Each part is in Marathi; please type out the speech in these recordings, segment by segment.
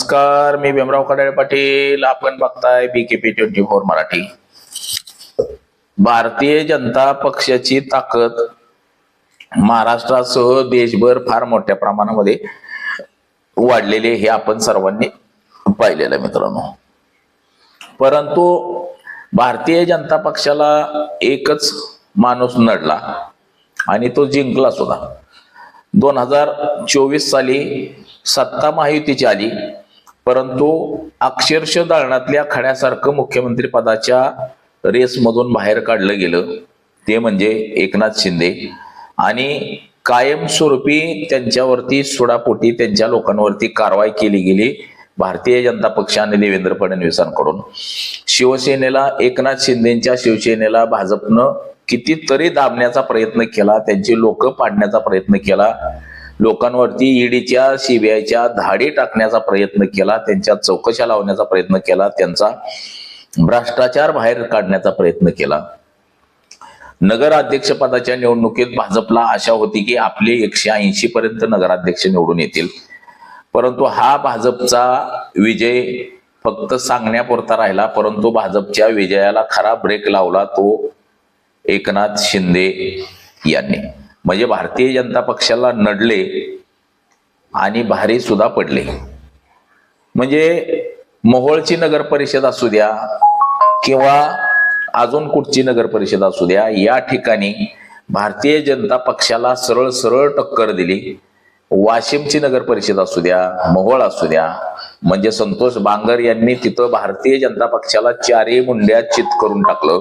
नमस्कार, मी भीमराव कडाळे पाटील. आपण बघताय BKP24 मराठी. भारतीय जनता पक्षाची ताकद महाराष्ट्रासह देशभर फार मोठ्या प्रमाणामध्ये वाढलेली हे आपण सर्वांनी पाहिलेलं आहे मित्रांनो. परंतु भारतीय जनता पक्षाला एकच माणूस नडला आणि तो जिंकला सुद्धा. 2024 साली सत्ता महायुतीची आली, परंतु अक्षरशः दालनातल्या खड्यासारखं मुख्यमंत्री पदाच्या रेसमधून बाहेर काढलं गेलं ते म्हणजे एकनाथ शिंदे. आणि कायमस्वरूपी त्यांच्यावरती सुडापोटी त्यांच्या लोकांवरती कारवाई केली गेली भारतीय जनता पक्ष आणि देवेंद्र फडणवीसांकडून. शिवसेनेला, एकनाथ शिंदेच्या शिवसेनेला भाजपनं कितीतरी दाबण्याचा प्रयत्न केला, त्यांची लोक पाडण्याचा प्रयत्न केला, लोकांवरती ईडीच्या सीबीआयच्या धाडी टाकण्याचा प्रयत्न केला, त्यांच्या चौकशा लावण्याचा प्रयत्न केला, त्यांचा भ्रष्टाचार बाहेर काढण्याचा प्रयत्न केला. नगराध्यक्ष पदाच्या निवडणुकीत भाजपला आशा होती की आपले 180 पर्यंत नगराध्यक्ष निवडून येतील, परंतु हा भाजपचा विजय फक्त सांगण्यापुरता राहिला. परंतु भाजपच्या विजयाला खरा ब्रेक लावला तो एकनाथ शिंदे यांनी. म्हणजे भारतीय जनता पक्षाला नडले आणि भारी सुद्धा पडले. म्हणजे मोहोळची नगर परिषद असू द्या किंवा अजून कुठची नगर परिषद असू द्या, या ठिकाणी भारतीय जनता पक्षाला सरळ सरळ टक्कर दिली. वाशिमची नगर परिषद असू द्या, मोहोळ असू द्या, म्हणजे संतोष बांगर यांनी तिथं भारतीय जनता पक्षाला चारही मुंड्या चित करून टाकलं.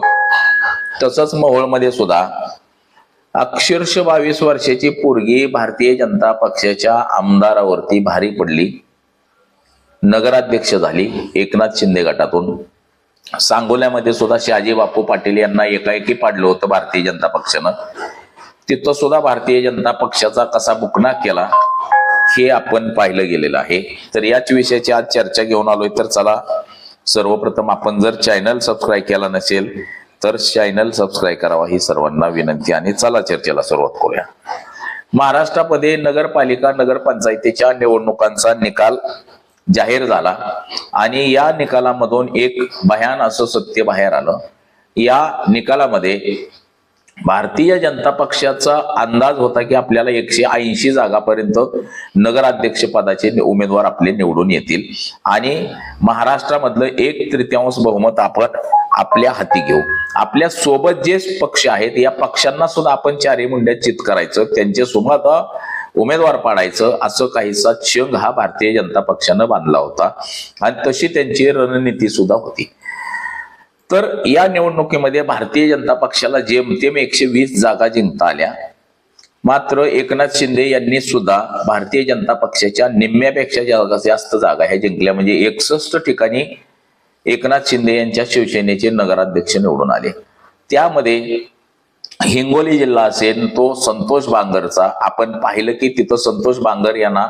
तसंच मोहोळमध्ये सुद्धा अक्षरशः 22 वर्षाची पोरगी भारतीय जनता पक्षाच्या आमदारावरती भारी पडली, नगराध्यक्ष झाली एकनाथ शिंदे गटातून. सांगोल्यामध्ये सुद्धा शहाजी बापू पाटील यांना एकाएकी पाडलं होतं भारतीय जनता पक्षानं. तिथं सुद्धा भारतीय जनता पक्षाचा कसा बुकना केला हे आपण पाहिलं गेलेलं आहे. तर याच विषयाची आज चर्चा घेऊन आलोय. तर चला, सर्वप्रथम आपण जर चॅनल सबस्क्राईब केला नसेल तर चॅनल सबस्क्राईब करावा ही सर्वांना विनंती. आणि चला चर्चेला सुरुवात करूया. महाराष्ट्रामध्ये नगरपालिका, नगरपंचायतीच्या निवडणुकांचा निकाल जाहीर झाला आणि या निकालामधून एक भयान असं सत्य बाहेर आलं. या निकालामध्ये भारतीय जनता पक्षाचा अंदाज होता की आपल्याला 180 जागापर्यंत नगराध्यक्ष पदाचे उमेदवार आपले निवडून येतील आणि महाराष्ट्रामधलं 1/3 बहुमत आपण आपल्या हाती घेऊ. आपल्या सोबत जे पक्ष आहेत या पक्षांना सुद्धा आपण चारही मुंड्यात चित करायचं, त्यांचे सोबत उमेदवार पाडायचं, असं काहीसा चंग हा भारतीय जनता पक्षानं बांधला होता आणि तशी त्यांची रणनीती सुद्धा होती. तर या निवडणुकीमध्ये भारतीय जनता पक्षाला जेमतेम 120 जागा जिंकता आल्या. मात्र एकनाथ शिंदे यांनी सुद्धा भारतीय जनता पक्षाच्या निम्म्यापेक्षा जास्त जागा ह्या जिंकल्या. म्हणजे 61 ठिकाणी एकनाथ शिंदे यांच्या शिवसेनेचे नगराध्यक्ष निवडून आले. त्यामध्ये हिंगोली जिल्हा असेल तो संतोष बांगरचा. आपण पाहिलं की तिथं संतोष बांगर यांना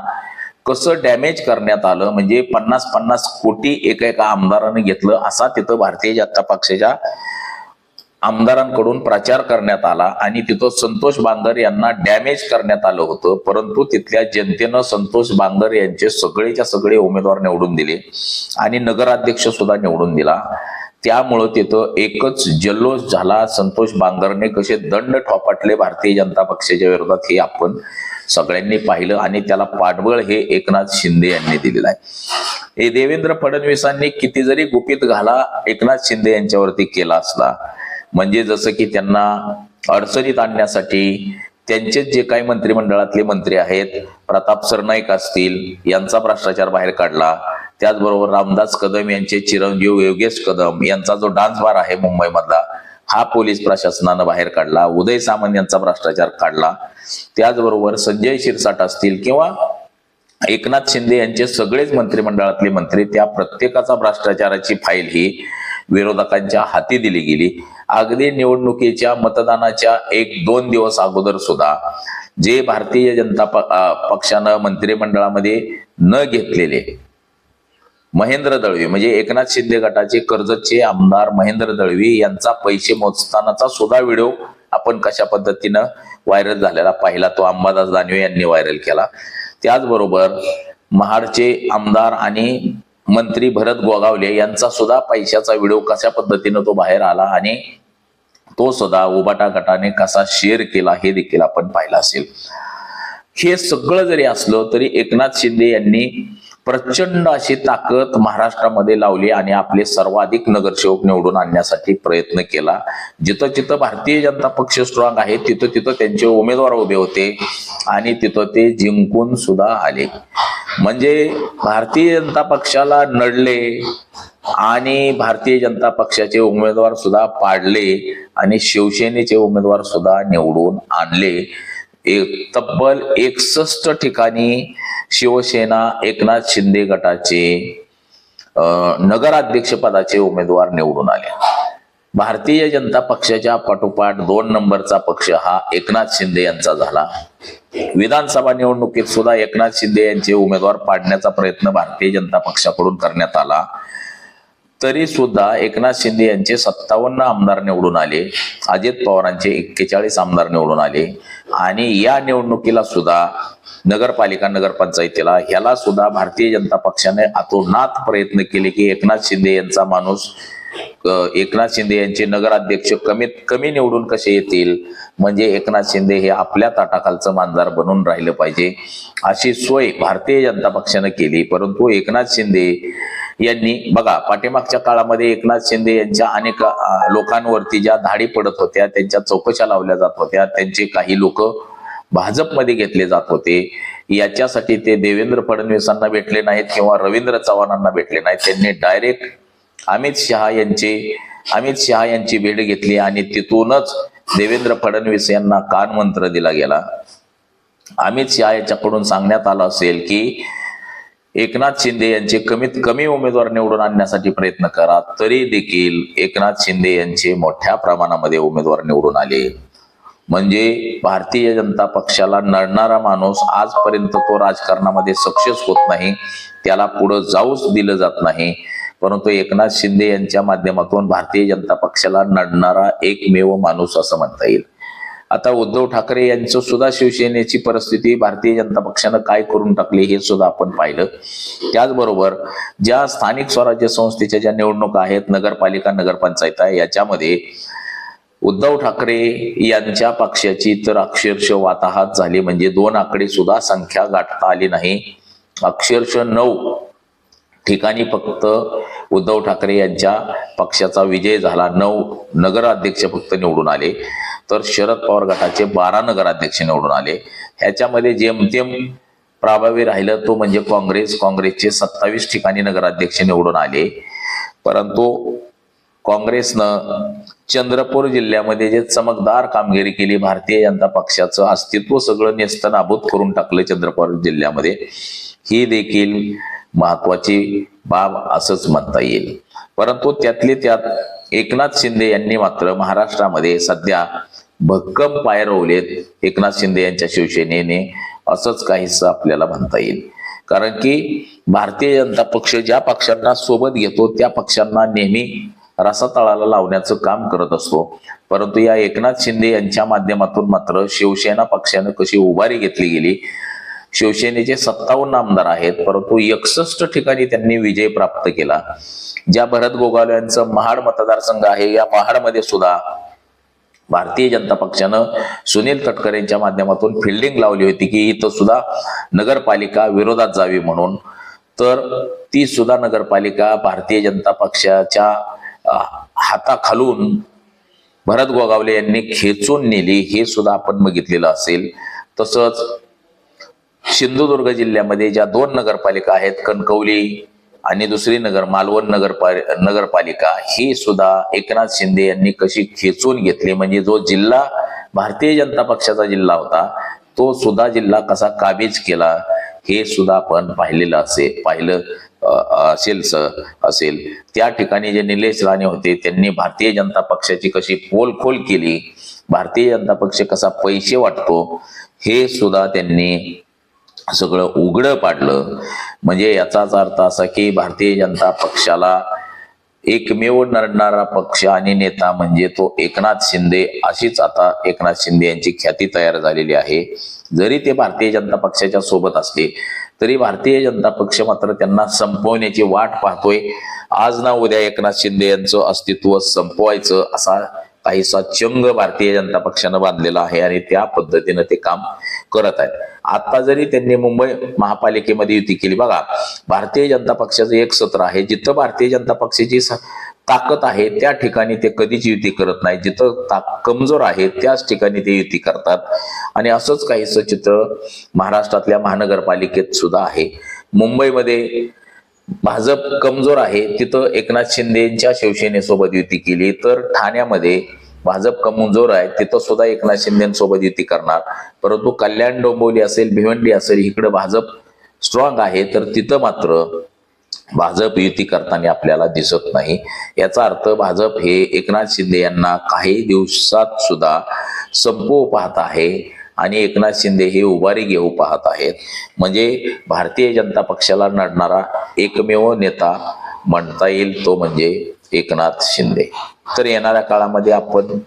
कसं डॅमेज करण्यात आलं. म्हणजे 50-50 कोटी एका आमदारानं घेतलं असा तिथं भारतीय जनता पक्षाच्या आमदारांकडून प्रचार करण्यात आला आणि तिथं संतोष बांगर यांना डॅमेज करण्यात आलं होतं. परंतु तिथल्या जनतेनं संतोष बांगर यांचे सगळेच्या सगळे उमेदवार निवडून दिले आणि नगराध्यक्ष सुद्धा निवडून दिला. त्यामुळं तिथं एकच जल्लोष झाला. संतोष बांगरने कसे दंड ठोपाटले भारतीय जनता पक्षाच्या विरोधात हे आपण सगळ्यांनी पाहिलं आणि त्याला पाठबळ हे एकनाथ शिंदे यांनी दिलेलं आहे. हे देवेंद्र फडणवीसांनी किती जरी गुपित घाला एकनाथ शिंदे यांच्यावरती केला असला, म्हणजे जसं की त्यांना अडचणीत आणण्यासाठी त्यांचेच जे काही मंत्रिमंडळातले मंत्री आहेत, प्रताप सरनाईक असतील, यांचा भ्रष्टाचार बाहेर काढला. त्याचबरोबर रामदास कदम यांचे चिरंजीव योगेश कदम यांचा जो डान्स बार आहे मुंबईमधला हा पोलीस प्रशासनानं बाहेर काढला. उदय सामंत यांचा भ्रष्टाचार काढला. त्याचबरोबर संजय शिरसाट असतील किंवा एकनाथ शिंदे यांचे सगळेच मंत्रिमंडळातले मंत्री, त्या प्रत्येकाचा भ्रष्टाचाराची फाईल ही विरोधकांच्या हाती दिली गेली. अगदी निवडणुकीच्या मतदानाच्या 1-2 दिवस अगोदर सुद्धा जे भारतीय जनता पक्षानं मंत्रिमंडळामध्ये न घेतलेले महेंद्र दळवी, म्हणजे एकनाथ शिंदे गटाचे कर्जतचे आमदार महेंद्र दळवी यांचा पैसे मोजतानाचा सुद्धा व्हिडिओ आपण कशा पद्धतीनं व्हायरल झालेला पाहिला, तो अंबादास दानवे यांनी व्हायरल केला. त्याचबरोबर महाडचे आमदार आणि मंत्री भरत गोगावले यांचा सुद्धा पैशाचा व्हिडिओ कशा पद्धतीनं तो बाहेर आला आणि तो सुद्धा उबाटा गटाने कसा शेअर केला हे देखील आपण पाहिलं असेल. हे सगळं जरी असलं तरी एकनाथ शिंदे यांनी प्रचंड अशी ताकद महाराष्ट्रामध्ये लावली आणि आपले सर्वाधिक नगरसेवक निवडून आणण्यासाठी प्रयत्न केला. जिथं जिथं भारतीय जनता पक्ष स्ट्रॉंग आहे तिथं तिथं त्यांचे उमेदवार उभे होते आणि तिथं ते जिंकून सुद्धा आले. म्हणजे भारतीय जनता पक्षाला नडले आणि भारतीय जनता पक्षाचे उमेदवार सुद्धा पाडले आणि शिवसेनेचे उमेदवार सुद्धा निवडून आणले. तब्बल 61 ठिकाणी शिवसेना एकनाथ शिंदे गटाचे नगराध्यक्ष पदाचे उमेदवार निवडून आले. भारतीय जनता पक्षाच्या पाठोपाठ 2 नंबरचा पक्ष हा एकनाथ शिंदे यांचा झाला. विधानसभा निवडणुकीत सुद्धा एकनाथ शिंदे यांचे उमेदवार पाडण्याचा प्रयत्न भारतीय जनता पक्षाकडून करण्यात आला. तरी सुद्धा एकनाथ शिंदे यांचे 57 आमदार निवडून आले. अजित पवारांचे 41 आमदार निवडून आले. आणि या निवडणुकीला सुद्धा नगरपालिका नगरपंचायतीला ह्याला सुद्धा भारतीय जनता पक्षाने अतोनात प्रयत्न केले की एकनाथ शिंदे यांचा माणूस एकनाथ शिंदे यांचे नगराध्यक्ष कमीत कमी निवडून कसे येतील, म्हणजे एकनाथ शिंदे हे आपल्या ताटाखालचं मांजर बनून राहिलं पाहिजे अशी सोय भारतीय जनता पक्षाने केली. परंतु एकनाथ शिंदे यांनी बघा पाठीमागच्या काळामध्ये एकनाथ शिंदे यांच्या अनेक लोकांवरती ज्या धाडी पडत होत्या, त्यांच्या चौकशा लावल्या जात होत्या, त्यांचे काही लोक भाजपमध्ये घेतले जात होते. याच्यासाठी ते देवेंद्र फडणवीसांना भेटले नाहीत किंवा रवींद्र चव्हाणांना भेटले नाहीत. त्यांनी डायरेक्ट अमित शहा यांची भेट घेतली आणि तिथूनच देवेंद्र फडणवीस यांना कानमंत्र दिला गेला. अमित शहा यांच्याकडून सांगण्यात आलं असेल की एकनाथ शिंदे यांचे कमीत कमी उमेदवार निवडून आणण्यासाठी प्रयत्न करा. तरी देखील एकनाथ शिंदे यांचे मोठ्या प्रमाणामध्ये उमेदवार निवडून आले. म्हणजे भारतीय जनता पक्षाला नडणारा माणूस आजपर्यंत तो राजकारणामध्ये सक्सेस होत नाही, त्याला पुढे जाऊच दिलं जात नाही. परंतु एकनाथ शिंदे यांच्या माध्यमातून भारतीय जनता पक्षाला नडणारा एकमेव माणूस असं म्हणता येईल. आता उद्धव ठाकरे यांचं सुद्धा शिवसेनेची परिस्थिती भारतीय जनता पक्षानं काय करून टाकली हे सुद्धा आपण पाहिलं. त्याचबरोबर ज्या स्थानिक स्वराज्य संस्थेच्या ज्या निवडणुका आहेत, नगरपालिका नगरपंचायत याच्यामध्ये उद्धव ठाकरे यांच्या पक्षाची तर अक्षरशः वाताहत झाली. म्हणजे 2 आकडे सुद्धा संख्या गाठता आली नाही. अक्षरशः 9 ठिकाणी फक्त उद्धव ठाकरे यांच्या पक्षाचा विजय झाला. 9 नगराध्यक्ष फक्त निवडून आले. तर शरद पवार गटाचे 12 नगराध्यक्ष निवडून आले. ह्याच्यामध्ये जेमतेम प्रभावी राहिलं तो म्हणजे काँग्रेसचे 27 ठिकाणी नगराध्यक्ष निवडून आले. परंतु काँग्रेसनं चंद्रपूर जिल्ह्यामध्ये जे चमकदार कामगिरी केली, भारतीय जनता पक्षाचं अस्तित्व सगळं नेस्तनाबूत करून टाकलं चंद्रपूर जिल्ह्यामध्ये, ही देखील महत्वाची बाब असंच म्हणता येईल. परंतु त्यातले त्यात एकनाथ शिंदे यांनी मात्र महाराष्ट्रामध्ये सध्या भक्कम पाय रोवलेत एकनाथ शिंदे यांच्या शिवसेनेने, असंच काहीसं आपल्याला म्हणता येईल. कारण की भारतीय जनता पक्ष ज्या पक्षांना सोबत घेतो त्या पक्षांना नेहमी रसातळाला लावण्याचं काम करत असतो. परंतु या एकनाथ शिंदे यांच्या माध्यमातून मात्र शिवसेना पक्षाने कशी उभारी घेतली गेली. शिवसेनेचे 57 आमदार आहेत, परंतु 61 ठिकाणी त्यांनी विजय प्राप्त केला. ज्या भरत गोगावले यांचं महाड मतदारसंघ आहे, या महाडमध्ये सुद्धा भारतीय जनता पक्षानं सुनील तटकरे यांच्या माध्यमातून फिल्डिंग लावली होती की इथं सुद्धा नगरपालिका विरोधात जावी म्हणून. तर ती सुद्धा नगरपालिका भारतीय जनता पक्षाच्या हाताखालून भरत गोगावले यांनी खेचून नेली, हे सुद्धा आपण बघितलेलं असेल. तसंच सिंधुदुर्ग जिल्ह्यामध्ये ज्या 2 नगरपालिका आहेत, कणकवली आणि दुसरी मालवण नगरपालिका, ही सुद्धा एकनाथ शिंदे यांनी कशी खेचून घेतली. म्हणजे जो जिल्हा भारतीय जनता पक्षाचा जिल्हा होता तो सुद्धा जिल्हा कसा काबीज केला हे सुद्धा आपण पाहिलेलं असेल. त्या ठिकाणी जे निलेश राणे होते त्यांनी भारतीय जनता पक्षाची कशी पोलखोल केली, भारतीय जनता पक्ष कसा पैसे वाटतो हे सुद्धा त्यांनी सगळं उघडं पाडलं. म्हणजे याचाच अर्थ असा की भारतीय जनता पक्षाला एकमेव नडणारा पक्ष आणि नेता म्हणजे तो एकनाथ शिंदे, अशीच आता एकनाथ शिंदे यांची ख्याती तयार झालेली आहे. जरी ते भारतीय जनता पक्षाच्या सोबत असले तरी भारतीय जनता पक्ष मात्र त्यांना संपवण्याची वाट पाहतोय. आज ना उद्या एकनाथ शिंदे यांचं अस्तित्व संपवायचं असा काहीसा चंग भारतीय जनता पक्षानं बांधलेला आहे आणि त्या पद्धतीनं ते काम करत आहेत. आता जरी त्यांनी मुंबई महापालिकेमध्ये युती केली, बघा भारतीय जनता पक्षाचं एक सत्र आहे, जिथं भारतीय जनता पक्षाची ताकद आहे त्या ठिकाणी ते कधीच युती करत नाही, जिथं कमजोर आहे त्याच ठिकाणी ते युती करतात. आणि असंच काहीसं चित्र महाराष्ट्रातल्या महानगरपालिकेत सुद्धा आहे. मुंबईमध्ये भाजप कमजोर आहे, तिथं एकनाथ शिंदेच्या शिवसेनेसोबत युती केली, तर ठाण्यामध्ये भाजप कमजोर आहे, तिथं सुद्धा एकनाथ शिंदेसोबत युती करणार. परंतु कल्याण डोंबिवली असेल, भिवंडी असेल, इकडे भाजप स्ट्रॉंग आहे, तर तिथं मात्र भाजप युती करताना आपल्याला दिसत नाही. याचा अर्थ भाजप हे एकनाथ शिंदे यांना काही दिवसात सुद्धा संपवू पाहत आहे आणि एकनाथ शिंदे हे उभारी घेऊ पाहत आहेत. म्हणजे भारतीय जनता पक्षाला नडणारा एकमेव नेता म्हणता येईल तो म्हणजे एकनाथ शिंदे. तर येणाऱ्या काळामध्ये आपण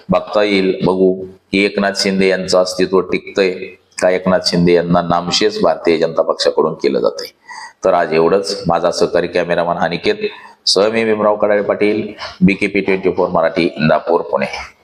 बघता येईल, बघू की एकनाथ शिंदे यांचं अस्तित्व टिकतंय का एकनाथ शिंदे यांना नामशेष भारतीय जनता पक्षाकडून केलं जातंय. तर आज एवढंच. माझा सहकारी कॅमेरामॅन अनिकेत सह मी भीमराव कडाळे पाटील, BKP 24 मराठी, इंदापूर, पुणे.